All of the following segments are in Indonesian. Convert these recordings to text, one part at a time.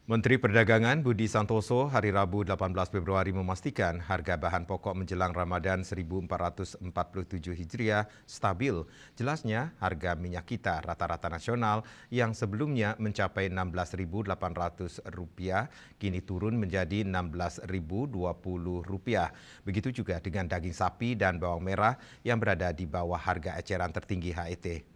Menteri Perdagangan Budi Santoso hari Rabu 18 Februari memastikan harga bahan pokok menjelang Ramadan 1447 Hijriah stabil. Jelasnya harga minyak kita rata-rata nasional yang sebelumnya mencapai Rp16.800 kini turun menjadi Rp16.020. Begitu juga dengan daging sapi dan bawang merah yang berada di bawah harga eceran tertinggi HET.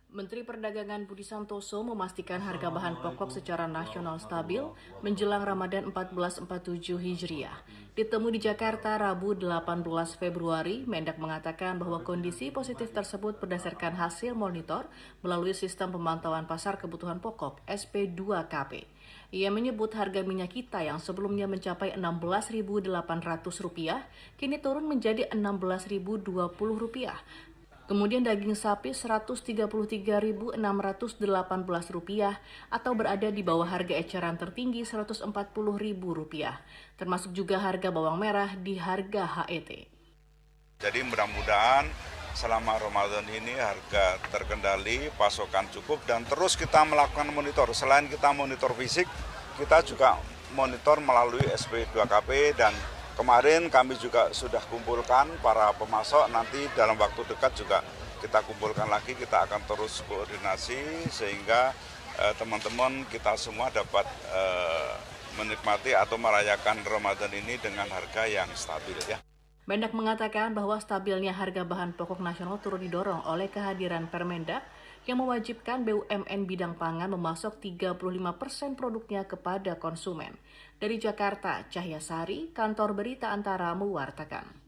Menteri Perdagangan Budi Santoso memastikan harga bahan pokok secara nasional stabil menjelang Ramadan 1447 Hijriah. Ditemui di Jakarta Rabu 18 Februari, Mendak mengatakan bahwa kondisi positif tersebut berdasarkan hasil monitor melalui sistem pemantauan pasar kebutuhan pokok SP2KP. Ia menyebut harga minyak kita yang sebelumnya mencapai Rp16.800 kini turun menjadi Rp16.020. Kemudian daging sapi Rp133.618 atau berada di bawah harga eceran tertinggi Rp140.000, termasuk juga harga bawang merah di harga HET. Jadi mudah-mudahan selama Ramadan ini harga terkendali, pasokan cukup, dan terus kita melakukan monitor. Selain kita monitor fisik, kita juga monitor melalui SP2KP, dan kemarin kami juga sudah kumpulkan para pemasok, nanti dalam waktu dekat juga kita kumpulkan lagi, kita akan terus koordinasi sehingga teman-teman kita semua dapat menikmati atau merayakan Ramadan ini dengan harga yang stabil ya. Mendak mengatakan bahwa stabilnya harga bahan pokok nasional turut didorong oleh kehadiran Permendak yang mewajibkan BUMN bidang pangan memasok 35% produknya kepada konsumen. Dari Jakarta, Cahya Sari, Kantor Berita Antara mewartakan.